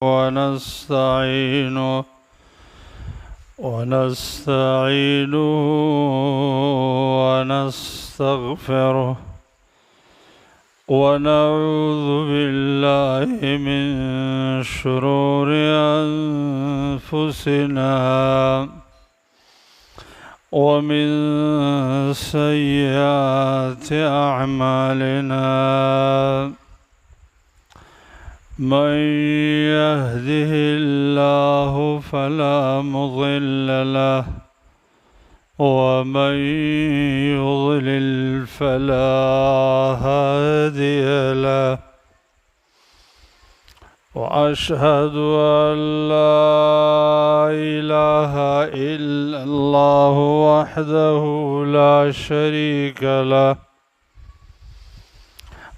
ونستعينه ونستغفره ونعوذ بالله من شرور أنفسنا ومن سيئات أعمالنا من يهده الله فلا مضل له ومن يضلل فلا هادي له وأشهد أن لا إله إلا الله وحده لا شريك له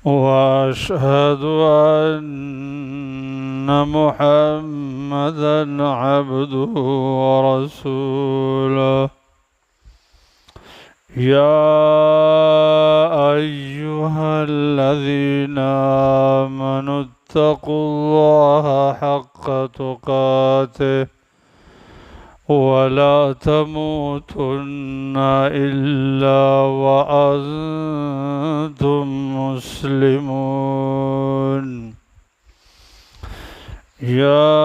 وأشهد أن محمدًا عبده ورسوله يا أيها الذين آمنوا اتقوا الله حق تقاته ولا تموتن إلا وأنتم مسلمون يا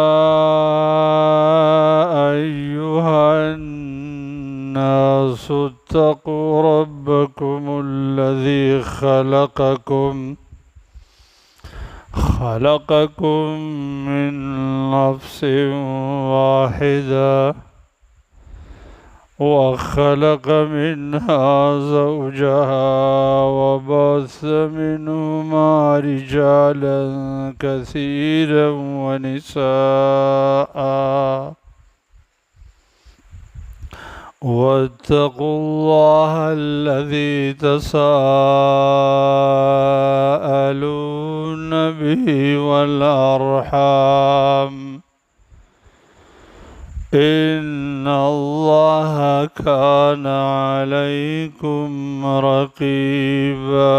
أيها الناس اتقوا ربكم الذي خلقكم من نفس واحدة وخلق منها زوجها وبث منهما رجالا كثيرا ونساء واتقوا الله الذي تساءلون به والأرحام إن الله كان عليكم رقيبا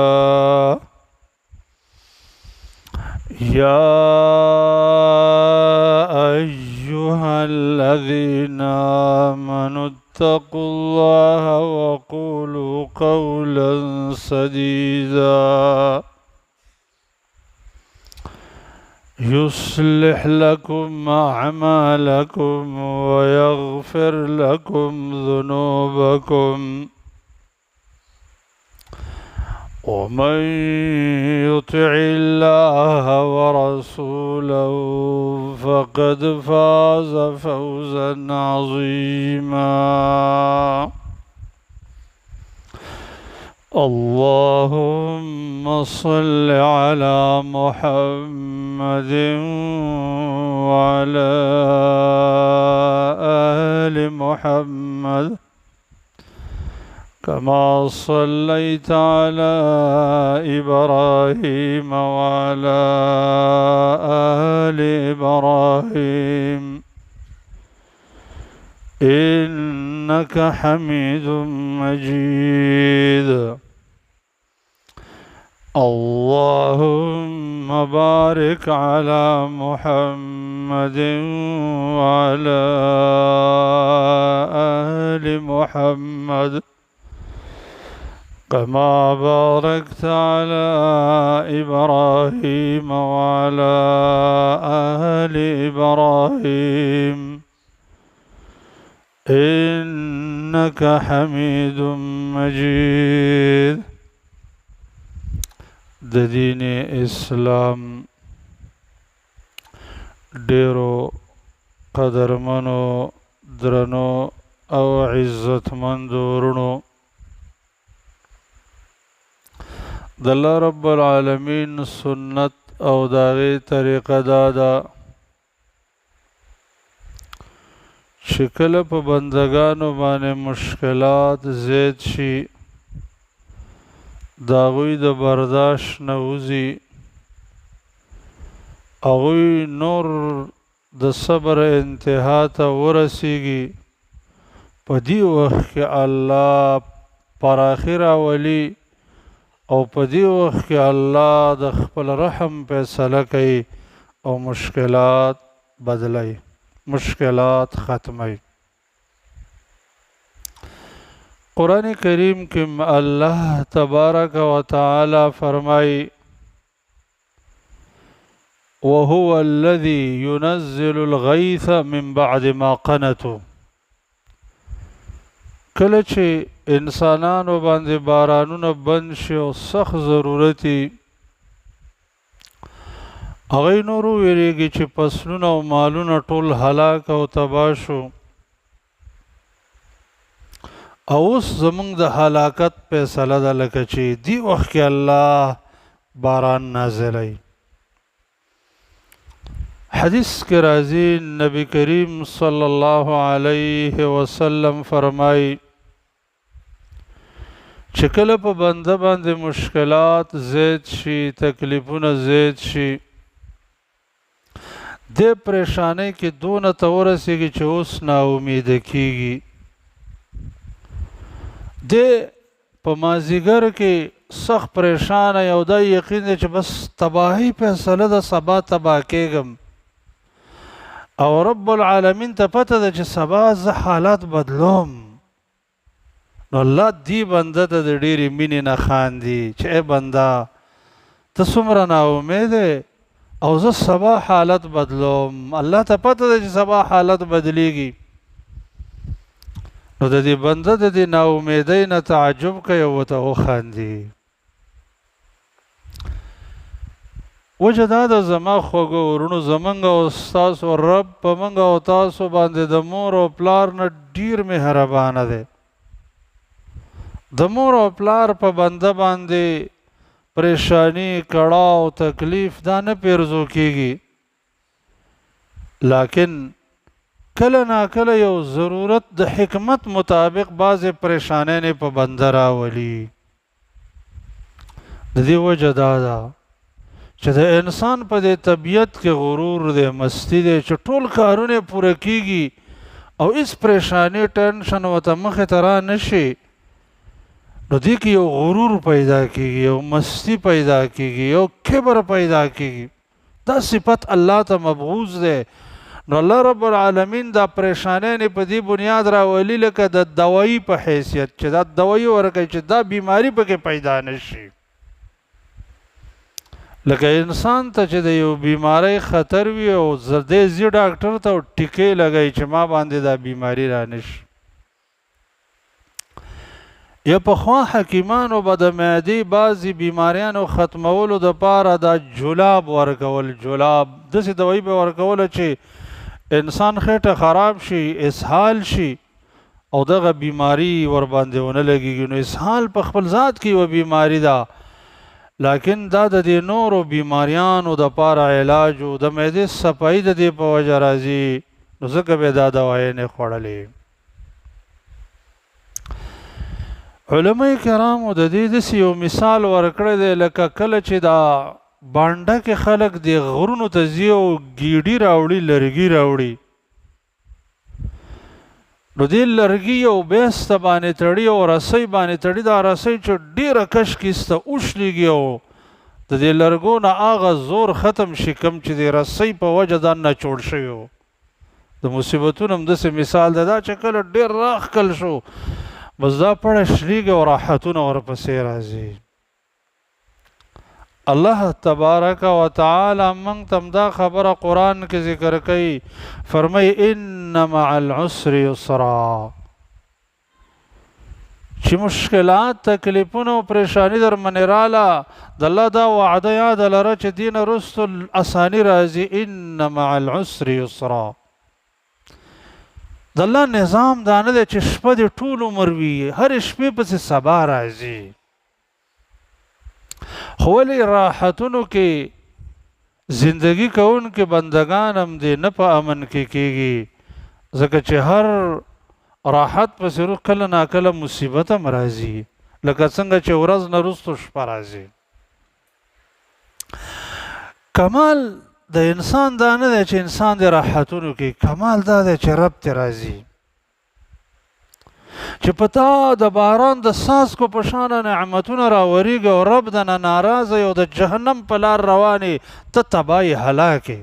يا أيها الذين آمنوا اتقوا الله وقولوا قولا سديدا يصلح لكم أعمالكم ويغفر لكم ذنوبكم ومن يطع الله ورسوله فقد فاز فوزا عظيما اللهم صل على محمد وعلى آل محمد كما صليت على إبراهيم وعلى آل إبراهيم إنك حميد مجيد اللهم بارك على محمد وعلى آل محمد كما باركت على إبراهيم وعلى آل إبراهيم إنك حميد مجيد د دین اسلام ډیرو قدرمنو درنو او عزتمندو ورونو د الله رب العالمین سنت او داغی طریقه دادا چې کله په بندگانو باندې مشکلات زیات شي داغوی د برداشت نه وځي هغوی نور د صبر انتها ته ورسیږي په دې وخت کې الله پراخي راولي او په دې وخت کې الله د خپل رحم فیصله کوي او مشکلات بدلی مشکلات ختمی قرآن کریم کې الله تبارک و تعالی فرمای وهو الذي ينزل الغيث من بعد ما قنطوا کله چې انسانانو باندې بارانونه بند شي او سخت ضرورتي هغوی نور ویریږي چې فصلونه او مالونه ټول هلاک او تباه شو او اوس زمونږ د هلاکت فیصله ده لکه چې دی وخت کې الله باران نازلوي حدیث کې راځي نبی کریم صلی الله علیه وسلم فرمایي چې کله په بنده باندې مشکلات زیات شي تکلیفونه زیات شي د پریشانی کې دونه ته ورسېږي چې اوس ناامیده کېږي د په مازدیګر کې سخت پریشانه یو دا یقین دی چې بس تباهي فیصله ده سبا تباه کېږم او رب العالمین ته پته ده چې سبا زه حالات بدلوم نو الله دی بنده ته د ډېرې مینې نه خاندي چې ای بنده ته څومره ناامیده او زه سبا حالت بدلوم الله ته پته ده چې سبا حالت بدلیږي نو د دې بنده د دې ناامیدۍ نه تعجب کوي او ورته وخاندي وجه دا ده زما خوږو ورونو زمونږ او ستاسو رب په موږ او تاسو باندې د مور او پلار نه ډېر مهربانه دی د مور او پلار په بنده باندې پریشانی کړاو تکلیف دا نه پیرزو کېږي لیکن کله ناکله یو ضرورت د حکمت مطابق بعضې پریشانۍ په بنده راولي د دې وجه دا ده چې د انسان په دې طبیعت کې غرور دی مستی دی چې ټول کارونه پوره کېږي او هېڅ پریشاني ټینشن ورته مخې ته را نه شي نو دې کې یو غرور پیدا کېږي یو مستی پیدا کېږي یو کبر پیدا کېږي دا صفت الله ته مبغوض دی نو الله رب العالمین دا پریشانۍ په دې بنیاد راولي لکه د دوایي په حیثیت چې دا دوایي ورکوي چې دا بیماری پکې پیدا نه شي لکه انسان ته چې د یو بیماری خطر وي او زردې ځي ډاکټر ته او ټیکې لګوي چې ما باندې دا بیماری را نه شي یا پخوا حکیمانو به د معدې بعضې بیماریانو ختمولو دپاره دا جلاب ورکول جلاب داسې دوایي به ورکوله چې انسان خېټه خراب شي اسهال شي او دغه بیماری ورباندې ونه لګېږي نو اسهال په خپل ذات کې یوه بیماری ده لیکن دا د دې نورو بیماریانو دپاره علاج و د معدې صفایي د دې په وجه راځي نو ځکه به دا دوایانې خوړلې علماء کرامو د دې داسې یو مثال ورکړی دی لکه کله چې دا بانډه کې خلک د غرونو ته ځي او ګیډي راوړي لرګي راوړي نو دې لرګي یو بیسته باندې تړي او رسۍ باندې تړي دا رسۍ چې ډېره کش کیسته اوښلېږي او د دې لرګو نه هغه زور ختم شي کوم چې د رسۍ په وجه دا نچوړ شوي و د مصیبتونو هم داسې مثال دی دا چې کله ډېر راښکل شو بس دا پړه شلیږي او راحتونه ورپسې راځي الله تبارک و تعالی موږ ته دا خبره قرآن کې ذکر کوي فرمایي ان مع العسر یسرا چې مشکلات تکلیفونه او پریشانی در منې راله د الله دا وعده یاد لره چې دین وروسته اساني راځي ان مع العسر یسرا د الله نظام دا نه دی چې شپه دې ټول عمر وي هر شپې پسې سبا راځي خو ولې راحتونو کې زندگی کوونکي بندگان هم دې نه په امن کې کېږي ځکه چې هر راحت پسې روح کله ناکله مصیبت هم راځي لکه څنګه چې ورځ نه وروسته شپه راځي کمال د انسان دا نه دی چې انسان د راحتونو کې کمال دا دی چې رب ته راځي چې پتا د باران د څاڅکو په شانه نعمتونه راوریږي او رب د نه ناراضه او د جهنم په لار روانې ته تباهي هلاکې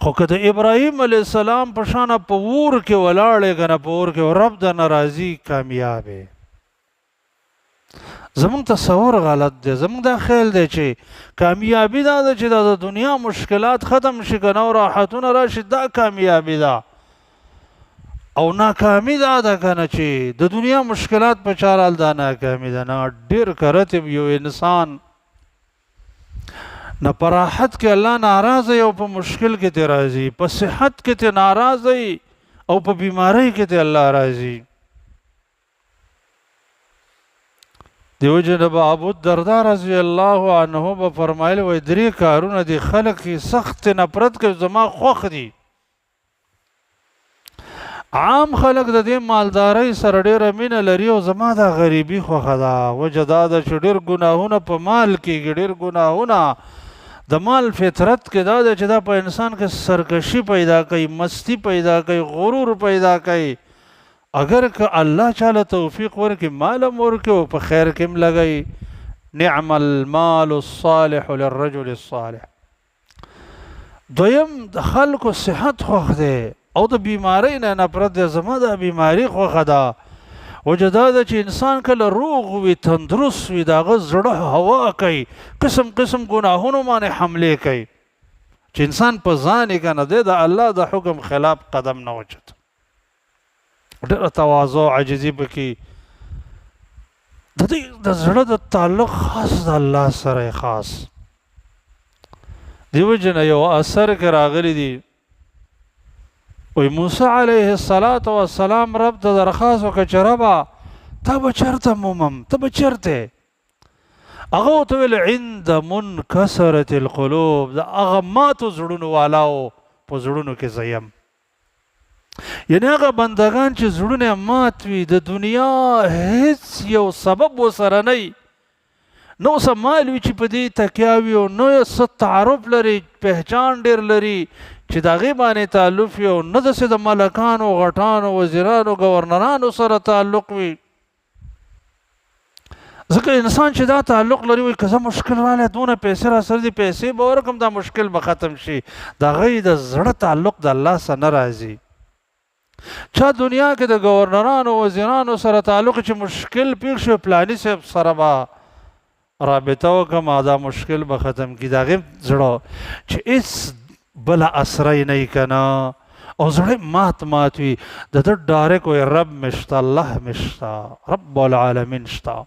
خو که د ابراهیم علیه السلام په شانه په اور کې ولاړې که نه په اور کې رب د ناراضي کامیابې. زمونږ تصور غلط دی. زمونږ دا خیال دی چې کامیابي دا ده چې دا د دنیا مشکلات ختم شي که نه او راحتونه راشي، دا کامیابي ده. او ناکامي دا ده که نه چې د دنیا مشکلات په چارال دا ناکامي ده. نه، ډېر کرتب یو انسان نه په راحت کې الله ناراضه او په مشکل کې ته راضي، په صحت کې ته ناراضه او په بیماری کې ته الله راضي. دیو جناب ابو الدرداء رضی الله عنه به فرمایلی وای درې کارونه دي خلک یې سخت نفرت کوي زما خوښ دي. عام خلک د دې مالدارۍ سره ډېره مینه لري او زما دا غریبي خوښه ده. وجه دا ده چې ډېر ګناهونه په مال کېږي، ډېر ګناهونه د مال فطرت کې دا ده چې دا په انسان کې سرکشي پیدا کوي، مستی پیدا کوي، غرور پیدا کوي. اگر که الله چاله توفیق ورکړي مالم ورکړي او په خیر کې هم لګوي. نعم المال الصالح للرجل الصالح. دویم د خلکو صحت خوښ دی او د بیماری نه نفرت دی. زما دا بیماری خوښه ده. وجه دا ده چې انسان کله روغ وي، تندرست وي، د هغه زړه هوا کوي، قسم قسم ګناهونو باندې حملې کوي چې انسان په ځان یې که نه دی د الله د حکم خلاف قدم نه اوچت. ډېره تواضع عاجزي پکې د دې د زړه د تعلق خاص د الله سره خاص. دیو جن یو اثر کې راغلی دی وی موسی علیه السلام رب ته درخواست وکړه چې ربه تا به چېرته مومم، ته به چېرته؟ هغه ورته ویل عند منکسرة القلوب، د هغه ماتو زړونو والاو په زړونو کې زه یم. یعنی هغه بندگان چې زړونه مات وي، د دنیا هیڅ یو سبب ورسره نه وي، نو څه مال وي چې په دې تکیه وي او نه څه تعارف لري، پهچان ډېر لري چې د هغې باندې تعلق وي، او نه داسې د ملکانو، غټانو، وزیرانو، ګورنرانو سره تعلق وي. ځکه انسان چې دا تعلق لري وایي که زه مشکل رالی دونه پیسې را سره دي، پیسې به ورکړم دا مشکل به ختم شي. د هغې د زړه تعلق د الله سره نه راځي. چا دنیا کې د ګورنرانو، وزیرانو سره تعلق چې مشکل پیښ شي پلاني صاحب سره به رابطه وکړم دا مشکل به ختم کړي. د هغې زړه چې هېڅ بله اسره یې نه وي که نه او زړه مات وي، د ده ډایرکټ وایي رب مې شته، الله مې شته، رب العالمین شته.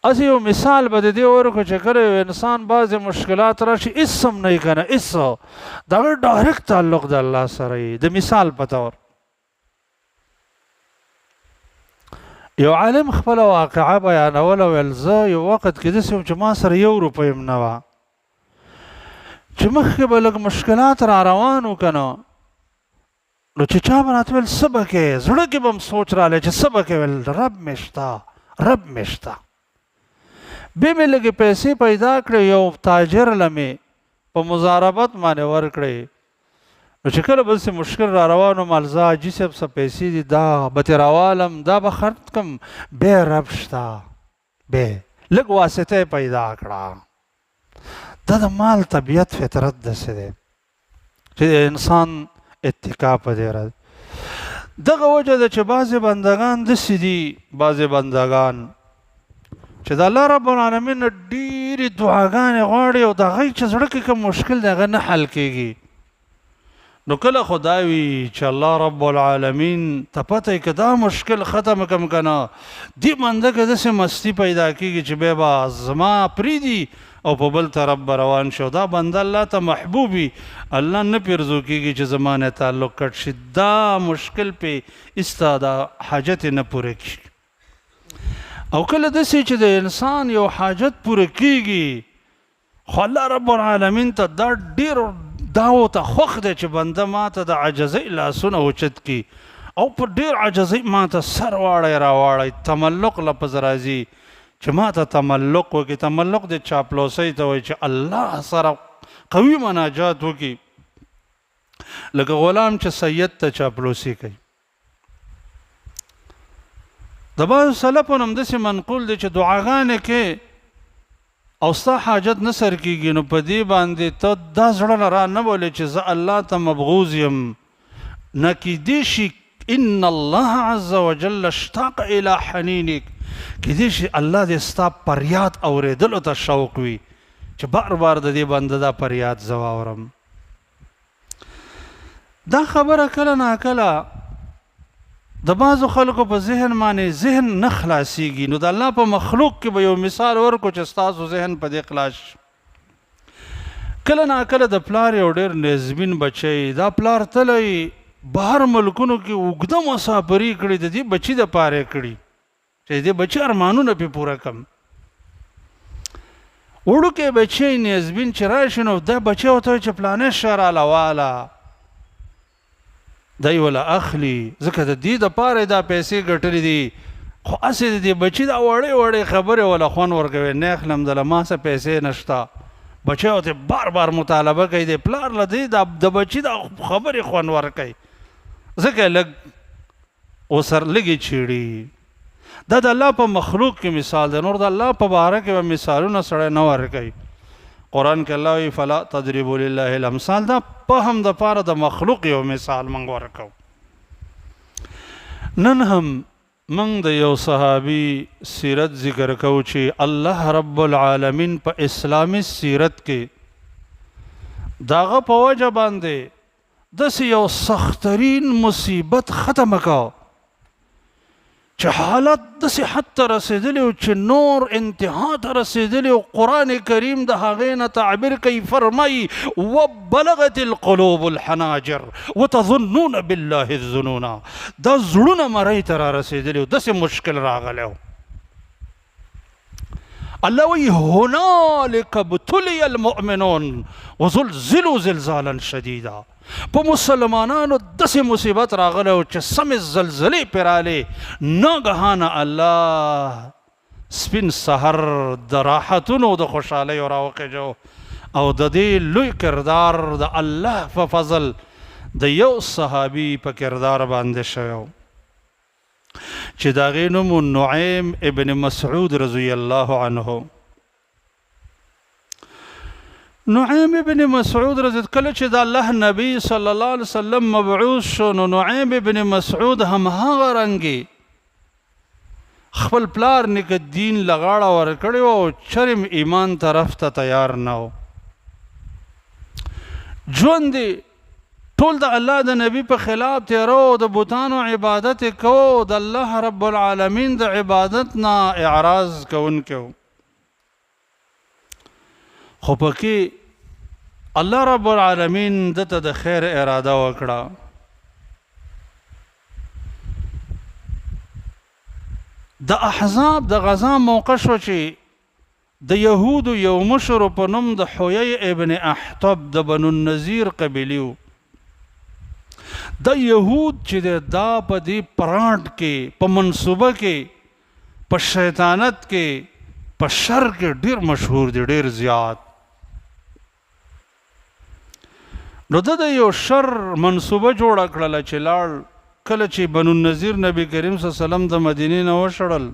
اسې یو مثال به د دې ورکړو چې کله یو انسان بعضې مشکلات راشي هېڅ هم نه وي که نه، هېڅ د هغه ډایرکټ تعلق د الله سره وي. د مثال په طور یو عالم خپله واقعه بیانوله، ویل زه یو وخت کې داسې وم چې ما سره 1 روپۍ هم نه وه، چې مخکې به لږ مشکلات را روان وو که نه، نو چې چا به راته ویل څه به کوې، زړه کې به م سوچ رالی چې څه به کوې، ویل رب مې شته، رب مې شته. بیا مې لږې پیسې پیدا کړې، یو تاجر له مې په مضاربت باندې ورکړې. نو چې کله بل څه مشکل را روان و مال زه حاجي صاحب څه پیسې دي دا به ترې راوالم، دا به خرڅ کړم، بیا رب شته، بیا لږ واسطه یې پیدا کړه. دا د مال طبیعت فطرت داسې دی چې د انسان اتکا په دې راځي. دغه وجه ده چې بعضې بندګان داسې دي، بعضې بندګان چې د الله رب العالمین نه ډېرې دعاګانې غواړي او د هغوی چې زړه کې کوم مشکل دی هغه نه حل کېږي. نو کله خو دا وي چې الله رب العالمین ته پته وي که دا مشکل ختم کړم که نه، دې بنده کې داسې مستی پیدا کېږي چې بیا به زما پرېږدي او په بل طرف به روان شي. دا بنده الله ته محبوب وي، الله نه پیرزو کېږي چې زما نه تعلق کټ شي، دا مشکل پې استا دا حاجت نه پوره کېږي. او کله داسې چې د انسان یو حاجت پوره کېږي خو الله رب العالمین ته دا ډېر دا ورته خوښ دی چې بنده ما ته د عجزۍ لاسونه اوچت کړي او په ډېر عجزۍ ما ته سر واړی راواړی. تملق لفظ راځي چې ما ته تملق وکړي. تملق د چاپلوسۍ ته وایي چې الله سره قوي مناجات وکړي، لکه غلام چې سید ته چاپلوسي کوي. د بعضو سلفو نه هم داسې منقول دی چې دعاګانې کې او ستا حاجت نه سر کېږي نو په دې باندې ته دا زړه نه را نه بولې چې زه الله ته مبغوز یم. نه کیدای شي ان الله عز وجل اشتاق الى حنینک، کیدای شي الله دې ستا فریاد اورېدلو ته شوق وي چې بار بار د دې بنده دا فریاد زه واورم. دا خبره کله ناکله د بعضو خلکو په ذهن باندې ذهن نه خلاصېږي. نو د الله په مخلوق کې به یو مثال ورکو چې ستاسو ذهن په دې خلاص شي. کله ناکله د پلار یو ډېر نظمین بچی، دا پلار تلی بهر ملکونو کې اوږده مسافري کړي، د دې بچي دپاره یې کړي چې دې بچي ارمانونه پې پوره کړم. وړوکی بچی نظمین چې راشي نو دا بچی ورته وایي چې پلانې شی راله واله، دی وله اخلي، ځکه د دې دپاره دا پیسې ګټلې دي. خو هسې د دې بچي دا وړې وړې خبرې وله خوند ورکوي، نه اخلم دله ما څه پیسې نشته. بچی ورته بار بار مطالبه کوي، د پلار له دی د بچي دا خبرې خوند ورکوي، ځکه لږ ورسره لږې چیړي. دا د الله په مخلوق کې مثال دی. نور د الله په باره کې به مثالونه سړی نه ورکوي. قرآن کې الله وایي فلا تضربوا لله الامثال، دا په هم د پاره د مخلوق یو مثال موږ ورکو. نن هم موږ د یو صحابي سیرت ذکر کوو چې الله رب العالمین په اسلامي سیرت کې داغه په وجه باندې داسې یو سخترین مصیبت ختمه کو چې حالت داسې حد ته رسېدلی و چې نور انتها ته رسېدلی و. قرآن کریم د هغې نه تعبیر کوي، فرمایي وبلغت القلوب الحناجر وتظنون بالله الظنونا، دا زړونه مرۍ ته را رسېدلی و، داسې مشکل راغلی و. الله وایي هنالک ابتلي المؤمنون وزلزلوا زلزالا شدیدا. په مسلمانانو داسې مصیبت راغلی و چې سمې زلزلې پرې رالې. ناګهانه الله سپین سحر د راحتونو د خوشحالیو راوخېجو او د دې لوی کردار د الله په فضل د یو صحابي په کردار باندې شوی و چې د هغې نوم نعیم ابن مسعود رضی الله عنه. نعیم ابن مسعود رضی کله چې د الله نبی صلی الله علیه وسلم مبعوث شو نو نعیم ابن مسعود هم هغه رنګې خپل پلار نیکه دین لغاړه ورکړې وه او چرم ایمان طرف ته تیار نه و. ژوند یې ټول د الله د نبی په خلاف تیرو، د بوتانو عبادت یې کو، د الله رب العالمین د عبادت نه اعراض کوونکی و. خو پکې الله رب العالمین دته د خیر اراده وکړه. د احزاب د غزا موقع شو چې د یهودو یو مشر په نوم د حویی ابن احطب د بنو النذیر قبیلې و. د یهود چې دا په دې پراټ کې په منصوبه کې په شیطانت کې په شر کې ډېر مشهور دي، ډېر زیات. نو د یو شر منصوبه جوړه کړله چې لاړ کله چې بنو النذیر نبی کریم صلی الله علیه وسلم د مدینې نه وشړل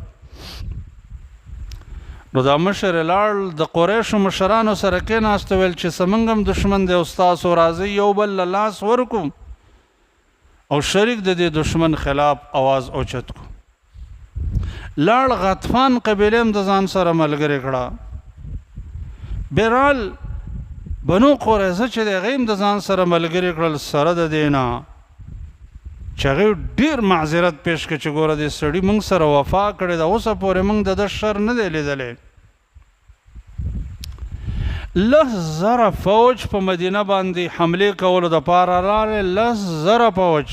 نو دا مشر لاړ د قریشو مشرانو سره کېناست، ویل چې زموږ هم دشمن دی او ستاسو راځئ یو بل له لاس ورکو او شریک د دې دشمن خلاف आवाज اوچت کو. لاړ غطفان قبیله هم د ځان سره ملګرې کړه. بهرحال بنو قریظه چې د هغې هم د ځان سره ملګرې کړل، سره د دې نه چې هغې ډېر معذرت پیش کړه چې ګوره دې سړي موږ سره وفا کړې ده، اوسه پورې موږ د ده شر نه دی لیدلی. 10,000 فوج په مدینه باندې حملې کولو دپاره راغلی، 10,000 فوج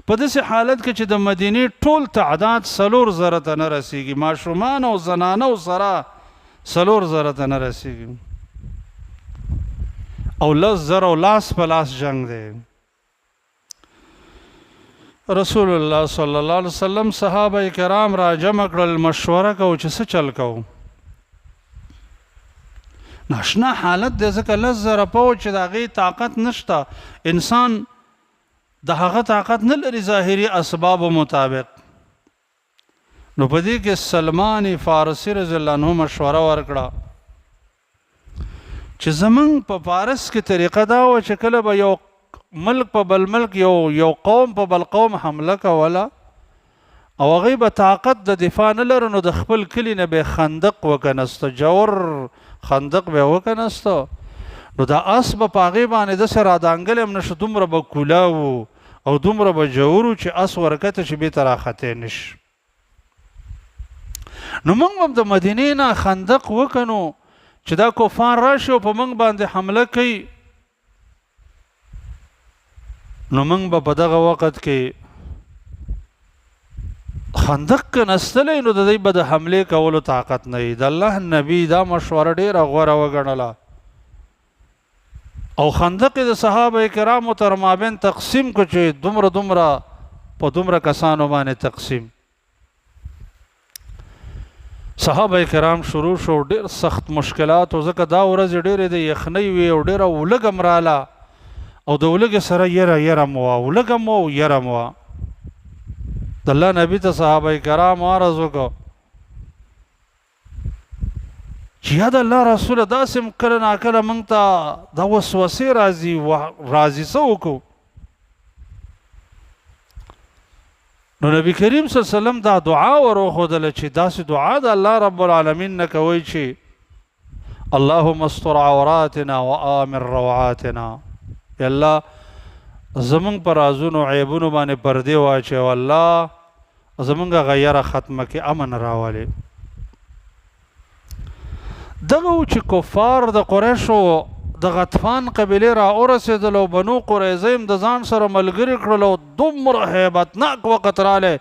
په داسې حالت کې چې د مدینې ټول تعداد 4,000 ته نه رسیږي، ماشومان او زنانه سره 4,000 ته نه رسیږي او 10,000 لاس په لاس جنگ دی. رسول الله صلی الله علیه وسلم صحابه کرام را جمع کړل، مشوره کو چې څه چل کوو. ناشنا حالت دی، ځکه 10,000 فوج چې د هغې طاقت نشته، انسان د هغه طاقت نه لري ظاهري اسبابو مطابق. نو په دې کې سلمان فارسی رضی الله عنه مشوره ورکړه چې زمونږ په پارس کې طریقه دا وه چې کله به یو ملک په بل ملک یو قوم په بل قوم حمله کوله او هغوی به طاقت د دفاع نه لرو نو د خپل کلي نه به خندق وکنسته، جوړ خندق به وکنسته، نو دا اس به په هغې باندې داسې رادانګلی هم نشو، دومره به کولاو او دومره به جوړ و چې اس ورکته چې بېرته راختی نشي. نو موږ هم د مدینې نه خندق وکنو چې دا کفار راشي او په موږ باندې حمله کوي، نو موږ به په دغه وخت کې خندق کنستلی نو د دوی به د حملې کولو طاقت نه وي. د الله نبي دا مشوره ډېره غوره وګڼله او خندق د صحابه کرامو تر مابین تقسیم کو چې دومره په دومره کسانو باندې تقسیم. صحابه کرام شروع شو ډېر سخت مشکلات او ځکه دا ورځې ډېرې د یخنۍ وې او ډېره ولږه م راله او د ولږې سره یره م وه، ولږه م وه او یره م وه. د الله نبي ته صحابه کرام عرض وکړو چې یا د الله رسوله داسې کله ناکله موږ ته دا وسوسې راځي څه وکړو؟ نو نبی کریم صلی الله علیه وسلم دا دعا وروښودله چې داسې دعا د الله رب العالمین نه کوئ چې اللهم استر عوراتنا وآمن روعاتنا، یا الله زمونږ په رازونو عیبونو باندې پردې واچوې او الله زمونږ غیره ختمه کې، امن راولې. دغه و چې کفار د قریشو د غطفان قبیلې را ورسېدل او بنو قریظه هم د ځان سره ملګري کړل او دومره هیبتناک وخت رالی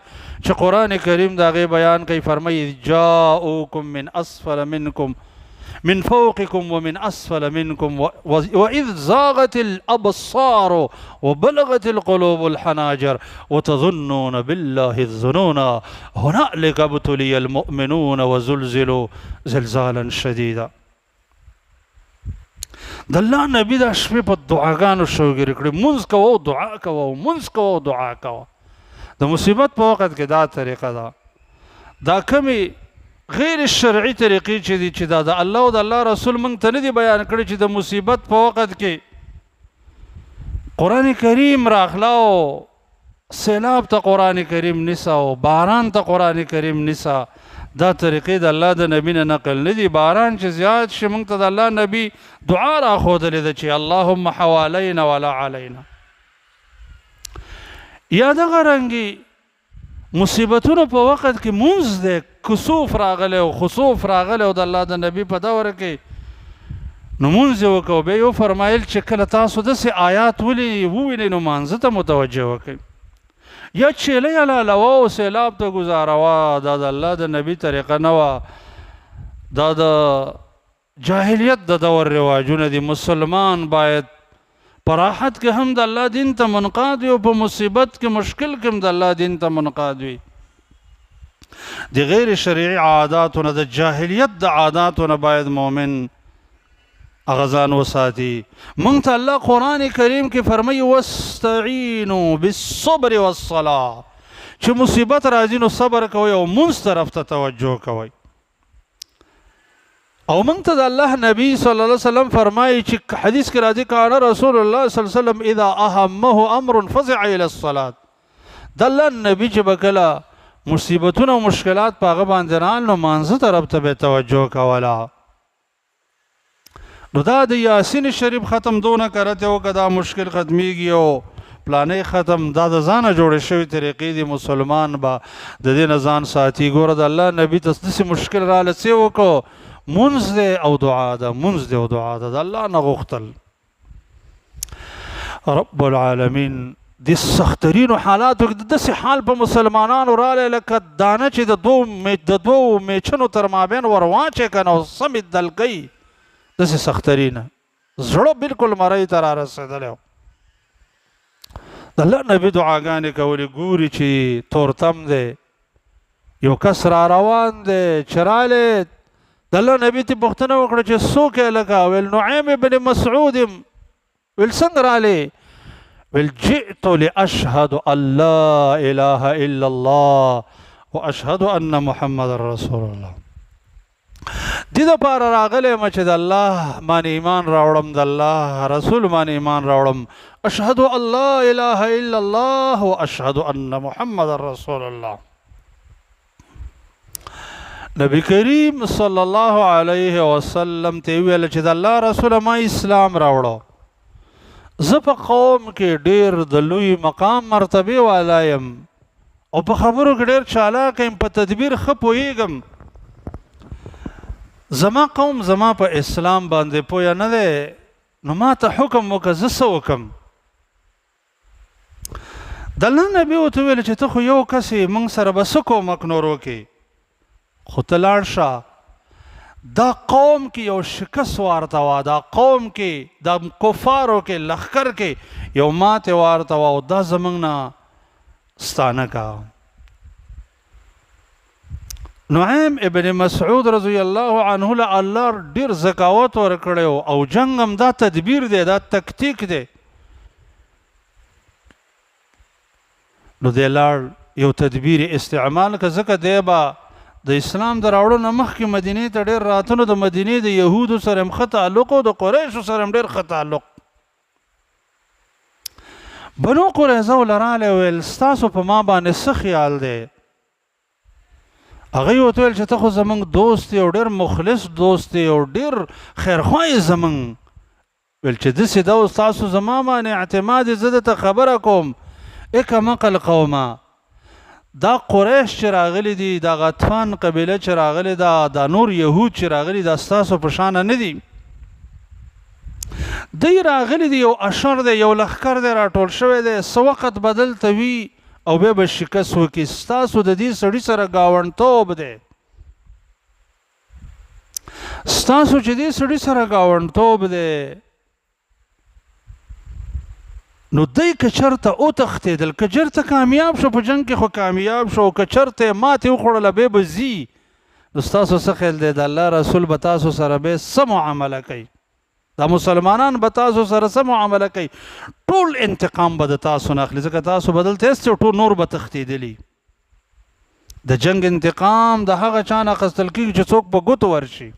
چې قرآن کریم د هغې بیان کوي، فرمایي جاؤکم من اسفل منکم من فوقكم ومن أسفل منكم وإذ زاغت الأبصار وبلغت القلوب الحناجر وتظنون بالله الظنون هنالك ابتلي المؤمنون وزلزلوا زلزالا شديدا. د الله نبي دا شپې په دعاګانو شوګیرې کړې، مونځ کوه او دعا کوه، مونځ کوه او دعا کوه. د مصیبت په وخت کې دا طریقه ده. دا کمې غیر شرعي طریقې چې دي چې دا د الله او د الله رسول موږ ته نه دي بیان کړي چې د مصیبت په وخت کې قرآن کریم راخلا او سیلاب ته قرآن کریم نیسه او باران ته قرآن کریم نیسه، دا طریقې د الله د نبي نه نقل نه دي. باران چې زیات شي موږ ته د الله نبي دعا راښودلې ده چې اللهم حوالینا ولا علینا. یا دغه رنګې مصیبتونو په وخت کې مونځ دی، کسوف راغلی او خسوف راغلی او د الله د نبي په دوره کې نو مونځ یې وکړو. بیا یو فرمایل چې کله تاسو داسې آیات ووینئ نو مانځه ته متوجه وکړئ، یا چیلۍ حلالوه او سیلاب ته ګزاروه، دا د الله د نبي طریقه نه وه، دا د جاهلیت د دور رواجونه دي. مسلمان باید په راحت کې هم د الله دین ته منقاد وي او په مصیبت کې مشکل کې هم د الله دین ته منقاد وي. د غیر شرعي عاداتو نه، د جاهلیت د عاداتو نه باید مؤمن هغه ځان وساتي. موږ ته الله قرآن کریم کې فرمایي واستعینوا بالصبر والصلاة، چې مصیبت راځي نو صبر کوئ او مونځ طرف ته توجه کوئ. او موږ ته د الله نبی صلی الله علیه وسلم فرمایي چې حدیث کې راځي کان رسول الله صلی الله علیه وسلم اذا اهمه امر فزع الى الصلاة. د الله نبی چې به کله مصیبتونه او مشکلات په هغه باندې رال نو مانځه طرف ته به توجه کوله. نو دا د یاسین شریف ختم دونه کرته او که دا مشکل ختمیږي او پلانې ختم، دا د ځانه جوړې شوي طریقې دي. مسلمان به د دې نه ځان ساتي. ګوره د الله نبي ته داسې مشکل راله څه وکړو؟ مونځ دی او دعا ده، مونځ دی او دعا ده، د الله نه غوښتل. رب العالمین د سخترینو حالاتو کې داسې حال په مسلمانانو رالی لکه دانه چې د دوو میچنو تر مابین ور واچې که نه او سمې دل کوي، داسې سخترینه زړه بلکل مرۍ ته را رسېدلی. د الله نبي دعاګانې کولې. ګوري چې تورتم دی، یو کس را روان دی چې رالی د الله نبي ته پوښتنه وکړه چې څوک یې لکه؟ ویل نعیم بن مسعود. ویل څنګه رالی؟ ویل جئت لأشهد ان لا اله الا الله واشهد ان محمد رسول الله. دې دپاره راغلی یم چې د الله باندې ایمان راوړم، د الله رسول باندې ایمان راوړم. اشهد ان لا اله الا الله و اشهد ان محمد رسول الله. نبی کریم صلی الله علیه وسلم ته ویل چې د الله رسول ما اسلام راوړو. زه په قوم کې ډیر د لوی مقام مرتبه والا یم او په خبرو کې ډیر چالاک یم، په تدبیر ښه پوهیږم. زما قوم زما په اسلام باندې پوه نه دی، نو ما ته حکم وکړه زه څه وکړم. د الله نبي ورته وویل چې ته خو یو کس یې، موږ سره به څه کومک نور وکړې، خو ته لاړ شه. دا قوم کې یو شکست وارته وه، دا قوم کې د کفارو کې لښکر کې یو ماتې وارته وه او دا زموږ نه ستانه کا. نعیم ابن مسعود رضی الله عنه له الله ډیر ذکاوت ورکړی او جنگ هم دا تدبیر دی، دا تکتیک دی. نو دی لاړ یو تدبیر استعمال که، ځکه دی به د اسلام د راوړو نه مخکې مدینې ته ډېر راتلو، د مدینې د یهودو سره هم ښه تعلق او د قریشو سره هم ډېر ښه تعلق. بنو قریظه ورله راغلی ویل ستاسو په ما باندې څه خیال دی؟ هغوی ورته ویل چې ته خو زموږ دوست یې او ډېر مخلص دوست یې او ډېر خیرخوا یې زموږ. ویل چې داسې ده او ستاسو زما باندې اعتماد یې، زه درته خبره کوم اکمقل قومه، دا قریش چې راغلی دي، دا غطفان قبیله چې راغلی ده، دا نور یهود چې راغلی دا ستاسو په شانه نه دي. دی راغلی دی، یو اشر دی، یو لښکر دی راټول شوی دی، څه وخت به دلته وي او بیا به شکست وکړي. ستاسو د دې سړي سره ګاونډتوب دی، ستاسو چې دې سړي سره ګاونډتوب دی. نو دی که چرته وتښتېدل، که چېرته کامیاب شو په جنګ کې، خو کامیاب شو، که چرته ماتې وخوړله بیا به ځي. نو ستاسو څه خیال دی د الله رسول به تاسو سره بیا څه معامله کوي؟ دا مسلمانان به تاسو سره څه معامله کوي؟ ټول انتقام به د تاسو نه اخلي، ځکه تاسو به دلته هېڅ ټول نور به تښتېدلي. د جنګ انتقام د هغه چا نه اخیستل کېږي چې څوک په ګوتو ورشي.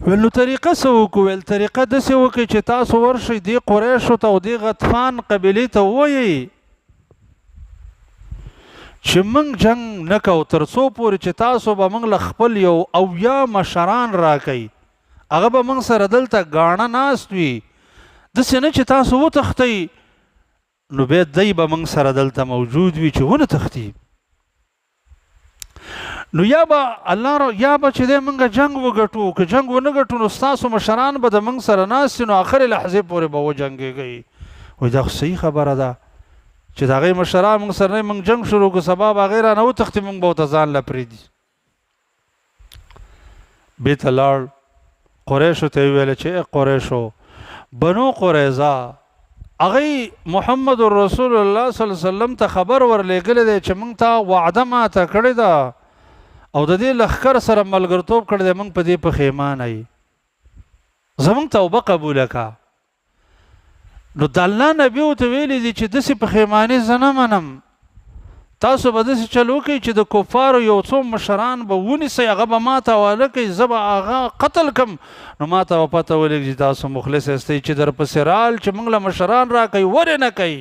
ویل نو طریقه څه وکړو؟ ویل طریقه داسې وکړئ چې تاسو ورشئ دې قریشو ته او دې غطفان قبیلې ته ووایئ چې موږ جنګ نه کوو تر څو پورې چې تاسو به موږ له خپل یو اویا مشران راکئ، هغه به موږ سره دلته ګاڼه ناست وي، داسې نه چې تاسو وتښتئ. نو بیا دی به موږ سره دلته موجود وي چې ونه تښتي. نو یا به الله یا به چې دی موږ جنګ وګټو، که جنګ ونه ګټو نو ستاسو مشران به د موږ سره ناست وي، نو آخرې لحظې پورې به وجنګېږئ. وایي دا خو صحیح خبره ده چې د هغې مشران موږ سره نه موږ جنګ شروع کړو، سبا به هغې رانه وتښتي، موږ به ورته ځان له پرېږدي. بېرته لاړ قریشو ته یې ویله چې ای قریشو، بنو قریظه هغوی محمد رسول الله صلی الله علیه وسلم ته خبر ورلېږلی دی چې موږ ته وعده ماته کړې ده او د دې لښکر سره ملګرتوب کړی دی، موږ په دې پښیمانه یو، زموږ توبه قبوله کړه. نو د الله نبي ورته ویلي دي چې داسې پښیماني زه نه منم، تاسو به داسې چل وکړئ چې د کفارو یو څو مشران به ونیسئ، هغه به ما ته حواله کوي، زه به هغه قتل کړم. نو ما ته به پته ولګي چې تاسو مخلص یاستئ چې درپسې رال چې موږ له مشران راکوي ولې نه کوي.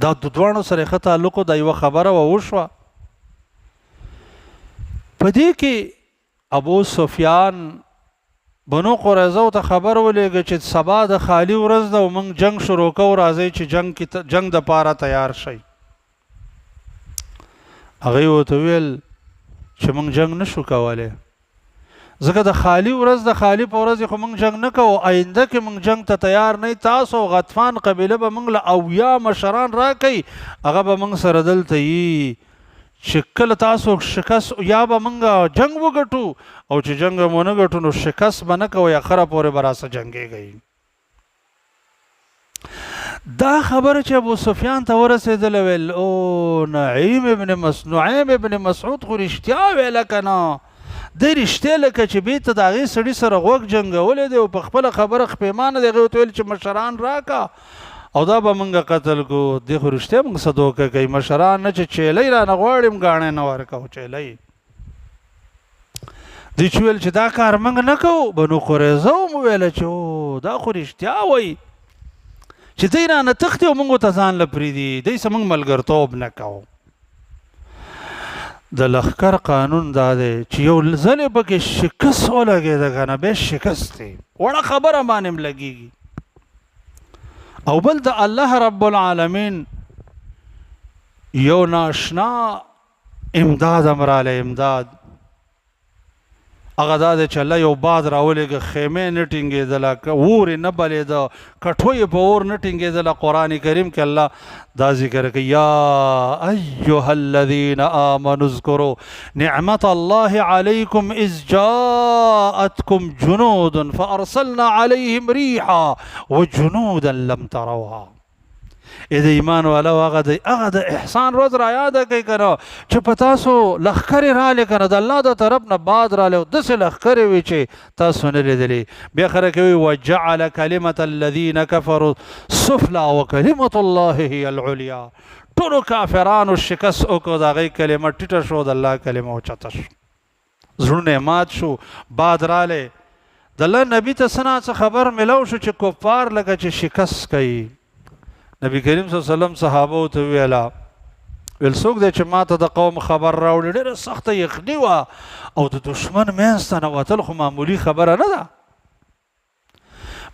دا د دواړو سره ښه تعلق د یوه خبره وشوه. په دې کې ابو سفیان بنو قریظه ته خبر ولېږه چې سبا د خالي ورځ ده او موږ جنګ شروع کوو، راځئ چې جنګ دپاره تیار شئ. هغوی ورته ویل چې موږ جنګ نه شو کولی، ځکه د خالي ورځ د خالي په ورځ خو موږ جنګ نه کوو، آینده کې موږ جنګ ته تیار نه یو. تاسو غطفان قبیله به موږ له اویا مشران راکئ، هغه به موږ سره دلته یي چې کله تاسو شکست یا به موږ جنګ وګټو او چې جنګ هم ونه ګټو نو شکست به نه کوئ، اخره پورې به راسه جنګېږئ. دا خبره چې ابو سفیان ته ورسېدله ویل او نعیم ابن مسعود خو رښتیا ویله که نه، دی رښتیا لکه چې بېرته د هغې سړي سره غوږ جنګولی دی او په خپله خبره خپېمانه دی. هغې ورته ویل چې مشران راکه او دا به موږ قتل کو دی خو رښتیا موږ څه دوکه کوي مشران نه چې چیلۍ رانه غواړي م ګاڼې نه ورکوو چیلۍ دوی چې ویل چې دا کار موږ نه کوو بنو قریظه هم وویله چې او دا خو رښتیا وایي چې دی رانه تښتي او موږ ورته ځان له پرېږدي دی څه موږ ملګرتوب نه کوو د لښکر قانون دا دی چې یو ځل یې پکې شکست ولګېده که نه بیا شکست دی وړه خبره باندې هم لګېږي او بل د الله رب العالمین یو ناشنا امداد هم رالی امداد هغه دا دی چې الله یو باد راولېږه خیمې نه ټینګېدله اور یې نه بلېده کټوۍ یې په اور نه ټینګېدله قرآن کریم کې الله دا ذکر کوي یا ایها الذین آمنوا اذکروا نعمت الله علیکم اذ جاءتکم جنود فارسلنا علیهم ریحا وجنودا لم تروها د ایمان والا هغه د احسان روز را یاده کوي که نه چې په تاسو لښکرې رالې که نه د الله د طرف نه باد رالی او داسې لښکرې وي چې تاسو نه لیدلې بیا خره کوي وجعل کلمة الذین کفروا سفلا وکلمة الله هي العلیا ټولو کافرانو شکست وکړو د هغې کلمه ټیټه شو د الله کلمه اوچته شو زړونه مات شو باد رالی د الله نبي ته څه نه خبر میلو شو چې کفار لکه چې شکست کوي نبی کریم صلی الله علیه وسلم صحابه ته ویلا ویل څوک دی چې ما ته د قوم خبر راوړي ډېره سخته یخني وه او د دشمن منځ ته نوتل خو معمولي خبره نه ده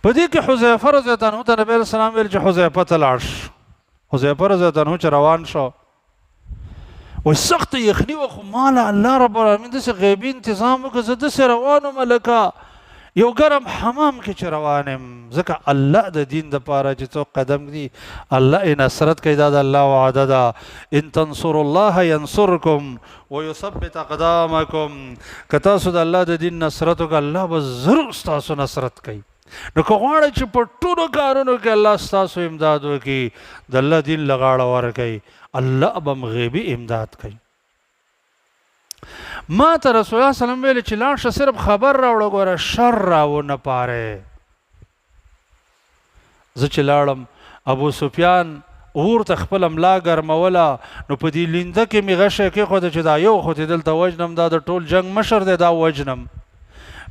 په دې کې حذیفه رضی الله عنه ته نبی علیه السلام ویل چې حذیفه ته لاړ شو حذیفه رضی الله عنه چې روان شو وایي سخته یخني وه خو ما له الله رب العالمین داسې غیبي انتظام وکړه زه داسې روان وم لکه یو ګرم حمام کې چې روان یم ځکه الله د دین دپاره چې څوک قدم ږدي الله یې نصرت کوي دا د الله وعده ده ان تنصروا الله ینصرکم ویثبت اقدامکم که تاسو د الله د دین نصرت وکړه الله به ضرور ستاسو نصرت کوي نو که غواړئ چې په ټولو کارونو کې الله ستاسو امداد وکړي د الله دین له غاړه ورکوي الله به هم غیبي امداد کوي ما ته رسول الله صلی الله علیه وسلم ویل چې لاړ شه صرف خبر راوړه ګوره شر راونه پارې زه چې لاړم ابو سفیان اور ته خپله ملا ګرموله نو په دې لینده کې مې غشی کېښوده چې دا یو خو دې دلته وجنم دا د ټول جنګ مشر دی دا وجنم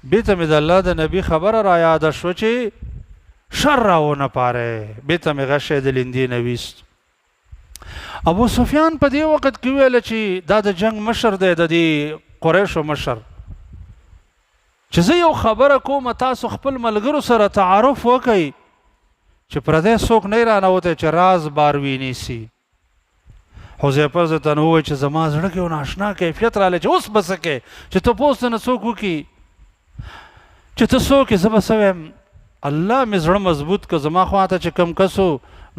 بېرته مې د الله د نبي خبره را یاده شوه چې شر راونه پارې بېرته مې غشی د لیندې نه ویست ابو سفیان په دې وخت کې ویله چې دا د جنگ مشر دی د دې قریشو مشر چې زه یو خبره کوم تاسو خپل ملګرو سره تعارف وکئ چې پردی څوک نه رانوتی چې راز بار وینیسي حذیفه رضی الله عنه ووایي چې زما زړه کې یو ناشنا کیفیت رالی چې اوس به څه کوې چې تپوس نه څوک وکړي چې ته څوک یې زه به څه وایم الله مې زړه مضبوط که زما خواته چې کم کس و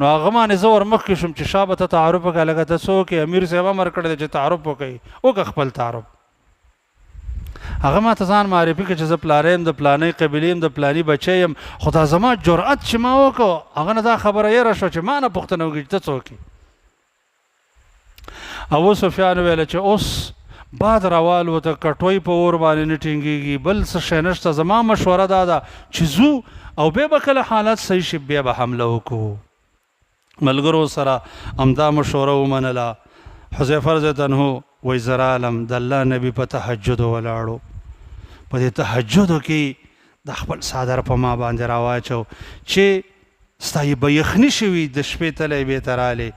نو هغه باندې زه ور مخکې شوم چې شا به ته تعارف وکړه لکه ته څوک یې امیر صاحب امر کړی دی چې تعارف وکړئ وکړه خپل تعارف هغه ما ته ځان معرفي کړه چې زه پلاری یم د پلانۍ قبیلې یم د پلاني بچی یم خو دا زما جرأت چې ما وکړو هغه نه دا خبره یېره شوه چې ما نه پوښتنه وکړي چې ته څوک یې ابو سفیان ویله چې اوس باد راوالوته کټوۍ په اور باندې نه ټینګېږي بل څه شی نشته زما مشوره دا ده چې ځو او بیا به کله حالت صحیح شي بیا به حمله وکړو ملګرو سره همدا مشوره ومنله حذیفه رضی الله عنه وایي زه رالم د الله نبي په تهجدو ولاړو په دې تهجدو کې د خپل څادر په ما باندې راواچو چې ستا یې به یخني شوي د شپې تلی بېرته رالی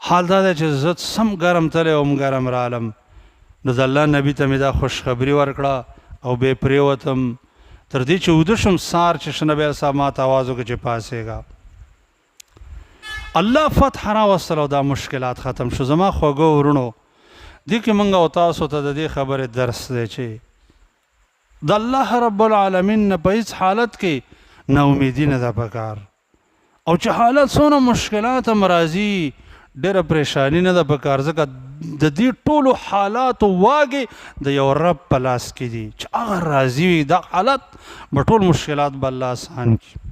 حال دا دی چې زه سم ګرم تلی وم ګرم رالم نو د الله نبي ته مې دا خوشخبري ورکړه او بې پرېوتم تر دې چې وده شم سار چې نبی صاحب ما ته آواز وکړه چې پاسېږه الله فتح راوستل او دا مشکلات ختم شو زما خوږو ورونو دې کې موږ او تاسو ته د دې خبرې درس دی چې د الله رب العالمین نه په هېڅ حالت کې ناامیدي نه ده پکار او چې حالت څونه مشکلات هم راځي ډېره پریشاني نه ده پکار ځکه د دې ټولو حالاتو واګې د یو رب په لاس کې دي چې هغه راضي وي دا حالت به ټول مشکلات به الله آسان کړي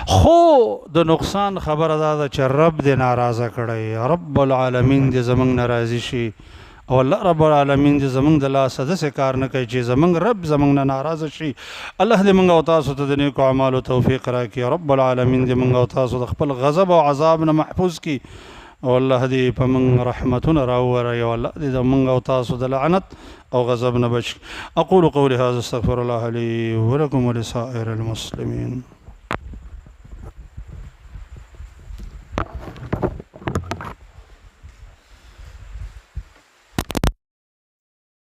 خو د نقصان خبره دا ده چې رب دې ناراضه کړی رب العالمین دې زموږ نه راضي شي او الله رب العالمین دې زمونږ د لاسه داسې کار نه کوي چې زمونږ رب زمونږ نه ناراضه شي. الله دې موږ او تاسو ته د نیکو اعمالو توفیق راکړي. رب العالمین دې موږ او تاسو د خپل غضب او عذاب نه محفوظ کړي او الله دې په موږ رحمتونه راووروي او الله دې موږ او تاسو د لعنت او غضب نه بچ. اقول قولي هذا استغفر الله لي ولكم ولسائر المسلمين.